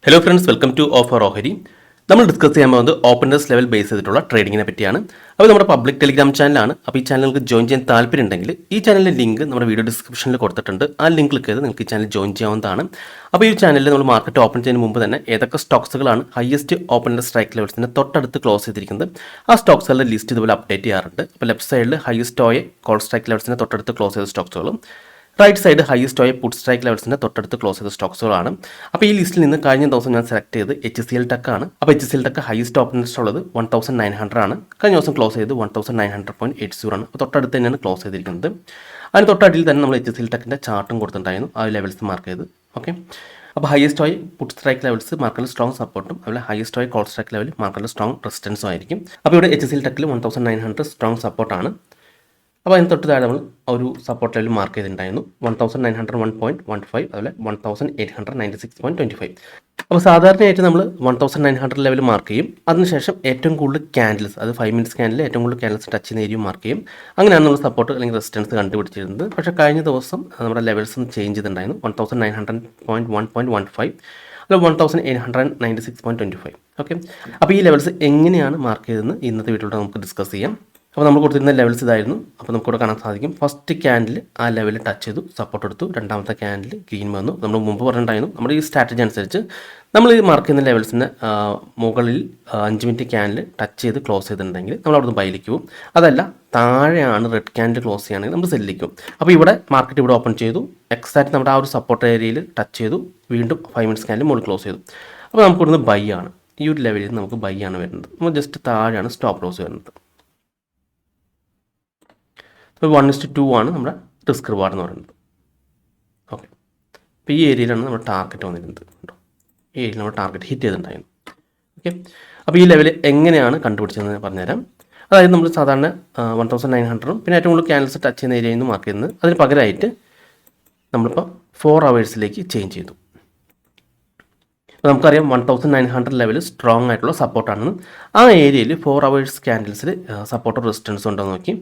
Hello friends, welcome to offer ഓഹരി. നമ്മൾ discuss ചെയ്യാൻ പോകുന്നത് ഓപ്പൺ ഇൻട്രസ്റ്റ് ലെവൽ ബേസ് ചെയ്തിട്ടുള്ള ട്രേഡിങ്ങിനെ പറ്റിയാണ്. അപ്പോൾ നമ്മുടെ പബ്ലിക് ടെലിഗ്രാം ചാനലാണ്. അപ്പോൾ ഈ ചാനൽ നിങ്ങൾക്ക് ജോയിൻ ചെയ്യാൻ താല്പര്യം ഉണ്ടെങ്കിൽ ഈ ചാനലിൻ്റെ ലിങ്ക് നമ്മുടെ വീഡിയോ ഡിസ്ക്രിപ്ഷനിൽ കൊടുത്തിട്ടുണ്ട്. ആ ലിങ്ക് ക്ലിക്ക് ചെയ്ത് നിങ്ങൾക്ക് ഈ ചാനൽ ജോയിൻ ചെയ്യാവുന്നതാണ്. അപ്പോൾ ഈ ചാനലിൽ നമ്മൾ മാർക്കറ്റ് ഓപ്പൺ ചെയ്യുന്നതിന് മുമ്പ് തന്നെ ഏതൊക്കെ സ്റ്റോക്സുകളാണ് ഹയസ്റ്റ് ഓപ്പൺ ഇൻട്രസ്റ്റ് സ്ട്രൈക്ക് ലെവൽസിന് തൊട്ടടുത്ത് ക്ലോസ് ചെയ്തിരിക്കുന്നത്, ആ സ്റ്റോക്സുകളുടെ ലിസ്റ്റ് ഇതുപോലെ അപ്ഡേറ്റ് ചെയ്യാറുണ്ട്. അപ്പോൾ ലെഫ്റ്റ് സൈഡിൽ ഹയസ്റ്റ് ഓയ കോൾ സ്ട്രൈക്ക് ലെവൽസിന് തൊട്ടടുത്ത് ക്ലോസ് ചെയ്ത സ്റ്റോക്സുകളും right side highest OI put strike ലെവൽസിൻ്റെ തൊട്ടടുത്ത് ക്ലോസ് ചെയ്ത സ്റ്റോക്സുകളാണ്. അപ്പോൾ ഈ ലിസ്റ്റിൽ നിന്ന് കഴിഞ്ഞ ദിവസം ഞാൻ സെലക്ട് ചെയ്ത് HCL ടെക് ആണ്. അപ്പോൾ HCL tech highest open interest ഉള്ളത് 1900 ആണ്. കഴിഞ്ഞ ദിവസം ക്ലോസ് ചെയ്ത് 1900.80 ആണ്. അപ്പോൾ തൊട്ടടുത്ത് തന്നെയാണ് ക്ലോസ് ചെയ്തിരിക്കുന്നത്. അതിന് തൊട്ടടിയിൽ തന്നെ നമ്മൾ HCL ടെക്കിൻ്റെ ചാർട്ടും കൊടുത്തിട്ടുണ്ടായിരുന്നു, ആ ലെവൽസ് മാർക്ക് ചെയ്ത്. ഓക്കെ, അപ്പോൾ highest OI put strike levels മാർക്കറ്റിൽ സ്ട്രോങ് സപ്പോർട്ടും അതുപോലെ highest OI call strike level മാർക്കറ്റിൽ സ്ട്രോങ് റെസിസ്റ്റൻസും ആയിരിക്കും. അപ്പോൾ ഇവിടെ HCL ടെക്കിൽ 1900 സ്ട്രോങ് സപ്പോർട്ടാണ്. അപ്പോൾ അതിന് തൊട്ട് താഴെ നമ്മൾ ഒരു സപ്പോർട്ട് ലെവൽ മാർക്ക് ചെയ്തിട്ടുണ്ടായിരുന്നു 1901.15, അതുപോലെ 1896.25. അപ്പോൾ സാധാരണയായിട്ട് നമ്മൾ 1900 ലെവൽ മാർക്ക് ചെയ്യും. അതിനുശേഷം ഏറ്റവും കൂടുതൽ ക്യാൻഡിൽസ്, അത് 5 മിനിറ്റ്സ് ക്യാൻഡിൽ ഏറ്റവും കൂടുതൽ ക്യാൻഡിൽസ് ടച്ച് ചെയ്യുന്ന ഏരിയ മാർക്ക് ചെയ്യും. അങ്ങനെയാണ് നമ്മൾ സപ്പോർട്ട് അല്ലെങ്കിൽ റെസിസ്റ്റൻസ് കണ്ടുപിടിച്ചിരുന്നത്. പക്ഷേ കഴിഞ്ഞ ദിവസം നമ്മുടെ ലെവൽസ് ചേഞ്ച് ചെയ്തിട്ടുണ്ടായിരുന്നു. 1900.1.15, അല്ല 1896.25. ഓക്കെ, അപ്പോൾ ഈ ലെവൽസ് എങ്ങനെയാണ് മാർക്ക് ചെയ്തതെന്ന് ഇന്നത്തെ വീഡിയോയിൽ നമുക്ക് ഡിസ്കസ് ചെയ്യാം. അപ്പോൾ നമ്മൾ കൊടുത്തിരുന്ന ലെവൽസ് ഇതായിരുന്നു. അപ്പോൾ നമുക്കിവിടെ കാണാൻ സാധിക്കും, ഫസ്റ്റ് ക്യാൻഡിൽ ആ ലെവലിൽ ടച്ച് ചെയ്തു, സപ്പോർട്ട് എടുത്തു. രണ്ടാമത്തെ ക്യാൻഡിൽ ഗ്രീൻ വന്നു. നമ്മൾ മുമ്പ് പറഞ്ഞിട്ടുണ്ടായിരുന്നു, നമ്മുടെ ഈ സ്ട്രാറ്റജി അനുസരിച്ച് നമ്മൾ ഈ മാർക്ക് ചെയ്യുന്ന ലെവൽസിന് മുകളിൽ 5 മിനിറ്റ് ക്യാൻഡിൽ ടച്ച് ചെയ്ത് ക്ലോസ് ചെയ്തിട്ടുണ്ടെങ്കിൽ നമ്മൾ അവിടുന്ന് ബൈയിലേക്ക് പോകും. അതല്ല, താഴെയാണ് റെഡ് ക്യാൻഡിൽ ക്ലോസ് ചെയ്യുകയാണെങ്കിൽ നമ്മൾ സെല്ലിക്കും. അപ്പോൾ ഇവിടെ മാർക്കറ്റ് ഇവിടെ ഓപ്പൺ ചെയ്തു, എക്സാക്റ്റ് നമ്മുടെ ആ ഒരു സപ്പോർട്ട് ഏരിയയിൽ ടച്ച് ചെയ്തു, വീണ്ടും 5 മിനിറ്റ്സ് ക്യാൻഡിൽ മുകളിൽ ക്ലോസ് ചെയ്തു. അപ്പോൾ നമുക്ക് ഇവിടുന്ന് ബൈ ആണ്, ഈ ഒരു ലെവലിൽ നമുക്ക് ബൈ ആണ് വരുന്നത്. നമ്മൾ ജസ്റ്റ് താഴെയാണ് സ്റ്റോപ്പ് ലോസ് വരുന്നത്. 1:2 ആണ് നമ്മുടെ റിസ്ക് റിവാർഡ് എന്ന് പറയുന്നത്. ഓക്കെ, അപ്പോൾ ഈ ഏരിയയിലാണ് നമ്മുടെ ടാർഗറ്റ് വന്നിരുന്നത് കേട്ടോ. ഈ ഏരിയയിൽ നമ്മൾ ടാർഗറ്റ് ഹിറ്റ് ചെയ്തിട്ടുണ്ടായിരുന്നു. ഓക്കെ, അപ്പോൾ ഈ ലെവൽ എങ്ങനെയാണ് കണ്ടുപിടിച്ചതെന്ന് പറഞ്ഞുതരാം. അതായത് നമ്മൾ സാധാരണ 1900 പിന്നെ ഏറ്റവും കൂടുതൽ ക്യാൻഡിൽസ് ടച്ച് ചെയ്യുന്ന ഏരിയയിൽ നിന്ന് മാർക്ക് ചെയ്യുന്നത്. അതിന് പകരമായിട്ട് നമ്മളിപ്പോൾ 4 അവേഴ്സിലേക്ക് ചേഞ്ച് ചെയ്തു. അപ്പോൾ നമുക്കറിയാം 1900 ലെവൽ സ്ട്രോങ് ആയിട്ടുള്ള സപ്പോർട്ടാണെന്ന്. ആ ഏരിയയിൽ 4 അവേഴ്സ് ക്യാൻഡിൽസിൽ സപ്പോർട്ടോ റെസിസ്റ്റൻസ് ഉണ്ടോ നോക്കി.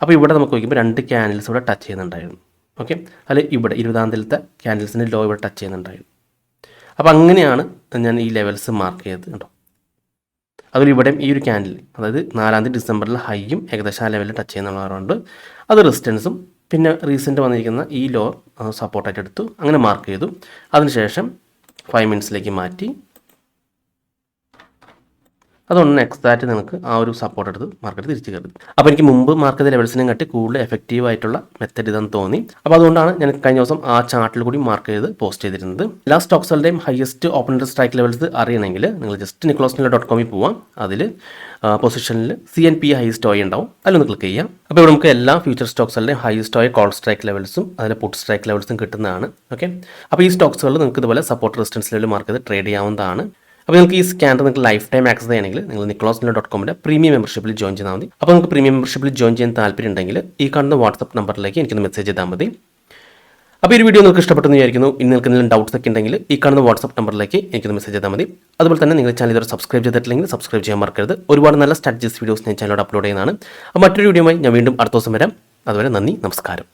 അപ്പോൾ ഇവിടെ നമുക്ക് നോക്കിയപ്പോൾ 2 ക്യാൻഡിൽസ് ഇവിടെ ടച്ച് ചെയ്യുന്നുണ്ടായിരുന്നു. ഓക്കെ, അതിൽ ഇവിടെ 20-ാം തീയതിയിലത്തെ ക്യാൻഡിൽസിൻ്റെ ലോ ഇവിടെ ടച്ച് ചെയ്യുന്നുണ്ടായിരുന്നു. അപ്പോൾ അങ്ങനെയാണ് ഞാൻ ഈ ലെവൽസ് മാർക്ക് ചെയ്തത് കേട്ടോ. അതുപോലെ ഇവിടെയും ഈ ഒരു ക്യാൻഡിൽ, അതായത് 4-ാം തീയതി ഡിസംബറിൽ ഹൈയും ഏകദേശം ആ ലെവലിൽ ടച്ച് ചെയ്യുന്നുള്ളതുകൊണ്ട് അത് റെസിസ്റ്റൻസും പിന്നെ റീസെൻറ്റ് വന്നിരിക്കുന്ന ഈ ലോ സപ്പോർട്ടായിട്ട് എടുത്തു, അങ്ങനെ മാർക്ക് ചെയ്തു. അതിനുശേഷം 5 മിനിറ്റ്സിലേക്ക് മാറ്റി, അതുകൊണ്ട് എക്സാക്റ്റ് നിങ്ങൾക്ക് ആ ഒരു സപ്പോർട്ട് എടുത്ത് മാർക്കറ്റ് തിരിച്ചു കയറി. അപ്പോൾ എനിക്ക് മുമ്പ് മാർക്ക് ചെയ്ത ലെവൽസിനെ കാട്ടി കൂടുതൽ എഫക്റ്റീവ് ആയിട്ടുള്ള മെത്തഡ് ഇതെന്ന് തോന്നി. അപ്പോൾ അതുകൊണ്ടാണ് ഞാൻ കഴിഞ്ഞ ദിവസം ആ ചാർട്ടിൽ കൂടി മാർക്ക് ചെയ്ത് പോസ്റ്റ് ചെയ്തിരുന്നത്. എല്ലാ സ്റ്റോക്സുകളുടെയും highest open interest strike levels അറിയണമെങ്കിൽ നിങ്ങൾ ജസ്റ്റ് nicholasmiller.com പോവാം. അതിൽ പൊസിഷനിൽ CNP ഹൈസ്റ്റ് ഓയ ഉണ്ടാവും, അതിലൊന്ന് ക്ലിക്ക് ചെയ്യാം. അപ്പോൾ ഇവിടെ നമുക്ക് എല്ലാ ഫ്യൂച്ചർ സ്റ്റോക്സുകളുടെയും ഹൈസ്റ്റ് ഓയ കോൾ സ്ട്രൈക്ക് ലെവൽസും അതിലെ പുട്ട് സ്ട്രൈക്ക് ലെവൽസും കിട്ടുന്നതാണ്. ഓക്കെ, അപ്പോൾ ഈ സ്റ്റോക്സുകൾ നിങ്ങൾക്ക് ഇതുപോലെ സപ്പോർട്ട് റെസിസ്റ്റൻസ് ലെവൽ മാർക്ക് ചെയ്ത് ട്രേഡ് ചെയ്യാവുന്നതാണ്. അപ്പോൾ നിങ്ങൾക്ക് ഈ സ്കാനർ നിങ്ങൾക്ക് ലൈഫ് ടൈം ആക്സസ് ചെയ്യണമെങ്കിൽ നിങ്ങൾ nicholasmiller.com പ്രീമിയം മെമ്പർഷിപ്പിൽ ജോയിൻ ചെയ്താൽ മതി. അപ്പോൾ നിങ്ങൾക്ക് പ്രീമിയം മെമ്പർഷിപ്പിൽ ജോയിൻ ചെയ്യാൻ താല്പര്യം ഉണ്ടെങ്കിൽ ഈ കാണുന്ന വാട്സപ്പ് നമ്പറിലേക്ക് എനിക്കൊന്ന് മെസ്സേജ് ചെയ്താൽ മതി. അപ്പോൾ ഈ വീഡിയോ നിങ്ങൾക്ക് ഇഷ്ടപ്പെട്ടെന്ന് വിചാരിക്കുന്നു. ഇനി നിങ്ങൾക്ക് എന്തെങ്കിലും ഡൗട്ട്സ് ഒക്കെ ഉണ്ടെങ്കിൽ ഈ കാണുന്ന വാട്സപ്പ് നമ്പറിലേക്ക് എനിക്കൊന്ന് മെസ്സേജ് ചെയ്താൽ മതി. അതുപോലെ തന്നെ നിങ്ങൾ ചാനൽ ഇതുവരെ സബ്സ്ക്രൈബ് ചെയ്തിട്ടില്ലെങ്കിൽ സബ്സ്ക്രൈബ് ചെയ്യാൻ മറക്കരുത്. ഒരുപാട് നല്ല സ്ട്രാറ്റജീസ് വീഡിയോസ് ഞാൻ ചാനലോട് അപ്ലോഡ് ചെയ്യുന്നതാണ്. അപ്പോൾ മറ്റൊരു വീഡിയോയുമായി ഞാൻ വീണ്ടും അടുത്ത ദിവസം വരാം. അതുവരെ നന്ദി, നമസ്കാരം.